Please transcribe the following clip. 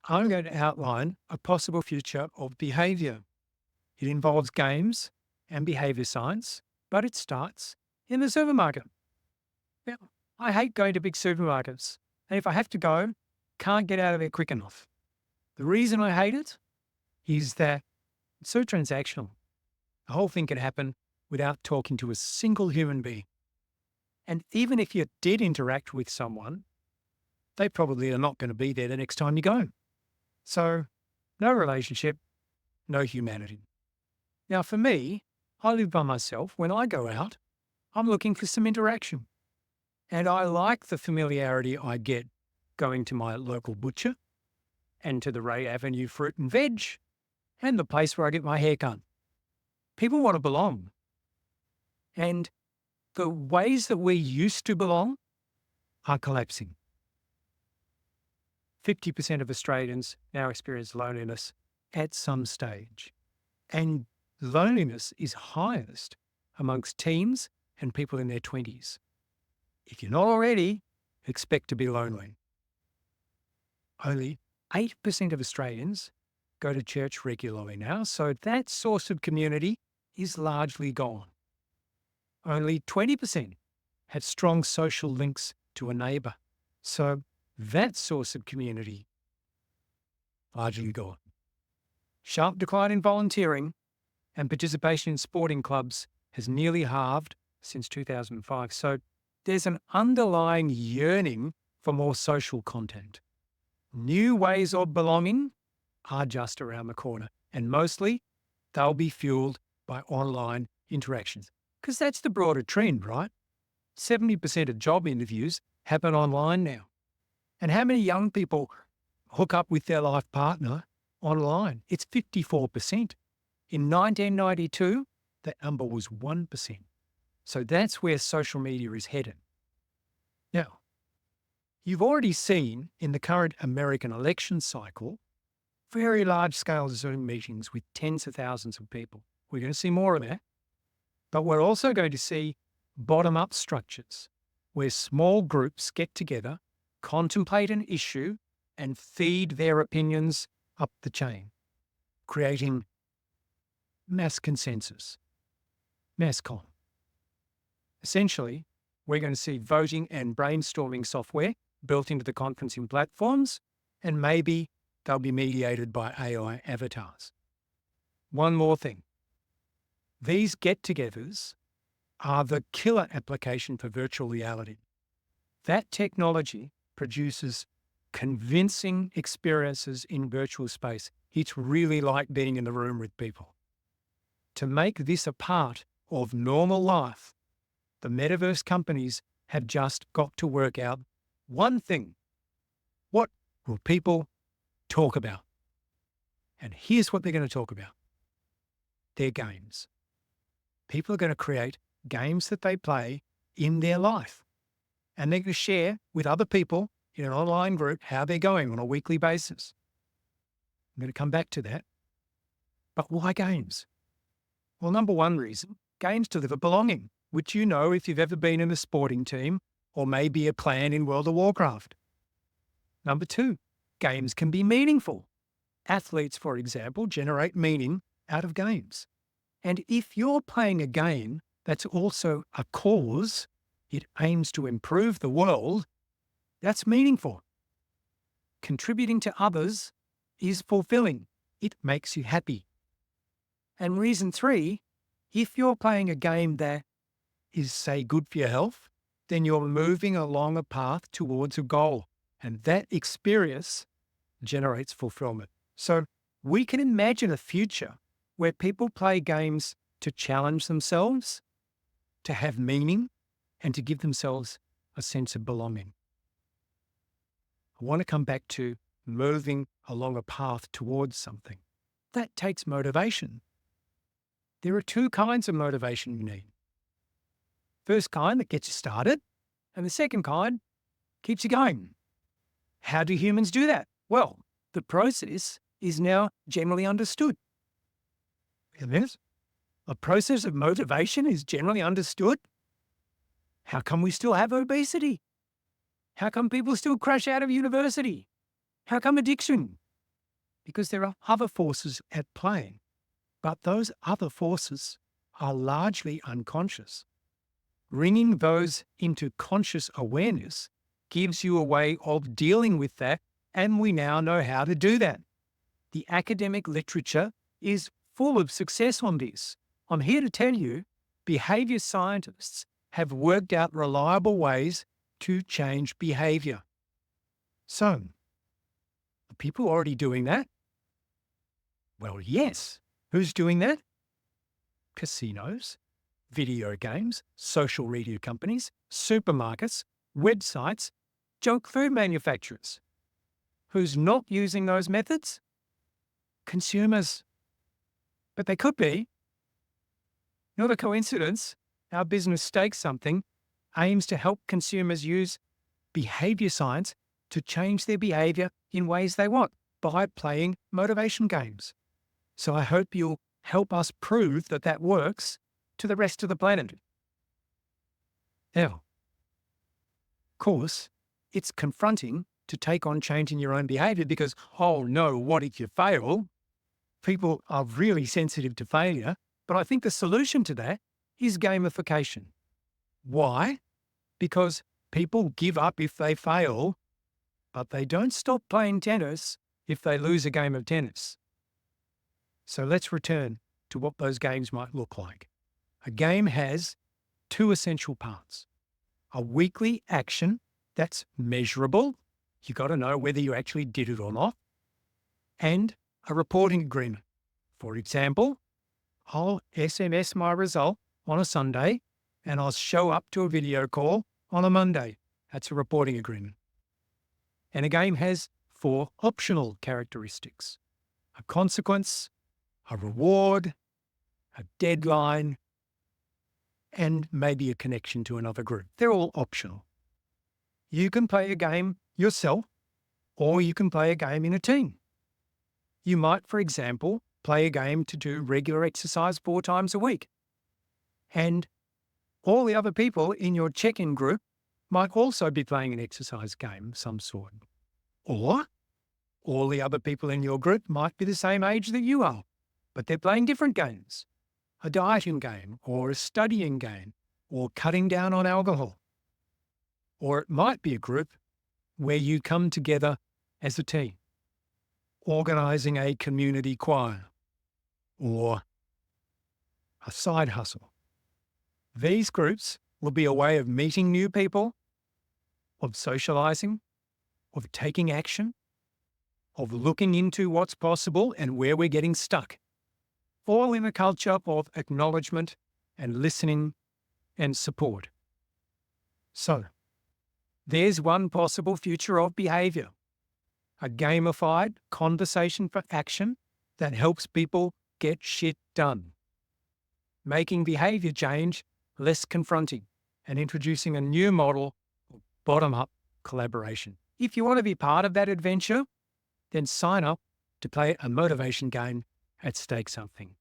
I'm going to outline a possible future of behaviour. It involves games and behaviour science, but it starts in the supermarket. Now, I hate going to big supermarkets, and if I have to go, can't get out of there quick enough. The reason I hate it is that it's so transactional. The whole thing can happen without talking to a single human being. And even if you did interact with someone, they probably are not going to be there the next time you go. So, no relationship, no humanity. Now, for me, I live by myself. When I go out, I'm looking for some interaction. And I like the familiarity I get going to my local butcher and to the Ray Avenue fruit and veg and the place where I get my hair cut. People want to belong. And the ways that we used to belong are collapsing. 50% of Australians now experience loneliness at some stage. And loneliness is highest amongst teens and people in their 20s. If you're not already, expect to be lonely. Only 8% of Australians go to church regularly now, so that source of community is largely gone. Only 20% have strong social links to a neighbour, so that source of community largely gone. Sharp decline in volunteering and participation in sporting clubs has nearly halved since 2005, so there's an underlying yearning for more social content. New ways of belonging are just around the corner, and mostly they'll be fueled by online interactions. Because that's the broader trend, right? 70% of job interviews happen online now. And how many young people hook up with their life partner online? It's 54%. In 1992, that number was 1%. So that's where social media is headed. Now, you've already seen in the current American election cycle very large-scale Zoom meetings with tens of thousands of people. We're going to see more of that. But we're also going to see bottom-up structures where small groups get together, contemplate an issue, and feed their opinions up the chain, creating mass consensus, MassCon. Essentially, we're going to see voting and brainstorming software built into the conferencing platforms, and maybe they'll be mediated by AI avatars. One more thing. These get-togethers are the killer application for virtual reality. That technology produces convincing experiences in virtual space. It's really like being in the room with people. To make this a part of normal life, the metaverse companies have just got to work out one thing. What will people talk about? And here's what they're going to talk about. Their games. People are going to create games that they play in their life. And they're going to share with other people in an online group how they're going on a weekly basis. I'm going to come back to that. But why games? Well, number one reason, games deliver belonging, which you know if you've ever been in a sporting team or maybe a clan in World of Warcraft. Number two, games can be meaningful. Athletes, for example, generate meaning out of games. And if you're playing a game that's also a cause, it aims to improve the world, that's meaningful. Contributing to others is fulfilling. It makes you happy. And reason three, if you're playing a game that is, say, good for your health, then you're moving along a path towards a goal. And that experience generates fulfillment. So we can imagine a future where people play games to challenge themselves, to have meaning, and to give themselves a sense of belonging. I want to come back to moving along a path towards something. That takes motivation. There are two kinds of motivation you need. First kind that gets you started, and the second kind keeps you going. How do humans do that? Well, the process is now generally understood. Yes, a process of motivation is generally understood. How come we still have obesity? How come people still crash out of university? How come addiction because there are other forces at play, but those other forces are largely unconscious. Bringing those into conscious awareness gives you a way of dealing with that, and we now know how to do that. The academic literature is full of success on this. I'm here to tell you, behaviour scientists have worked out reliable ways to change behaviour. So, are people already doing that? Well, yes. Who's doing that? Casinos, video games, social media companies, supermarkets, websites, junk food manufacturers. Who's not using those methods? Consumers. But they could be. Not a coincidence. Our business Stakes Something aims to help consumers use behaviour science to change their behaviour in ways they want by playing motivation games. So I hope you'll help us prove that that works to the rest of the planet. Now, of course, it's confronting to take on changing your own behaviour because, oh no, what if you fail? People are really sensitive to failure, but I think the solution to that is gamification. Why? Because people give up if they fail, but they don't stop playing tennis if they lose a game of tennis. So let's return to what those games might look like. A game has two essential parts. A weekly action that's measurable. You got to know whether you actually did it or not. And a reporting agreement. For example, I'll SMS my result on a Sunday and I'll show up to a video call on a Monday. That's a reporting agreement. And a game has 4 optional characteristics: a consequence, a reward, a deadline, and maybe a connection to another group. They're all optional. You can play a game yourself, or you can play a game in a team. You might, for example, play a game to do regular exercise 4 times a week. And all the other people in your check-in group might also be playing an exercise game of some sort. Or all the other people in your group might be the same age that you are, but they're playing different games. A dieting game, or a studying game, or cutting down on alcohol. Or it might be a group where you come together as a team, organising a community choir, or a side hustle. These groups will be a way of meeting new people, of socialising, of taking action, of looking into what's possible and where we're getting stuck, all in a culture of acknowledgement and listening and support. So, there's one possible future of behaviour: a gamified conversation for action that helps people get shit done, making behaviour change less confronting and introducing a new model of bottom-up collaboration. If you want to be part of that adventure, then sign up to play a motivation game at Stake Something.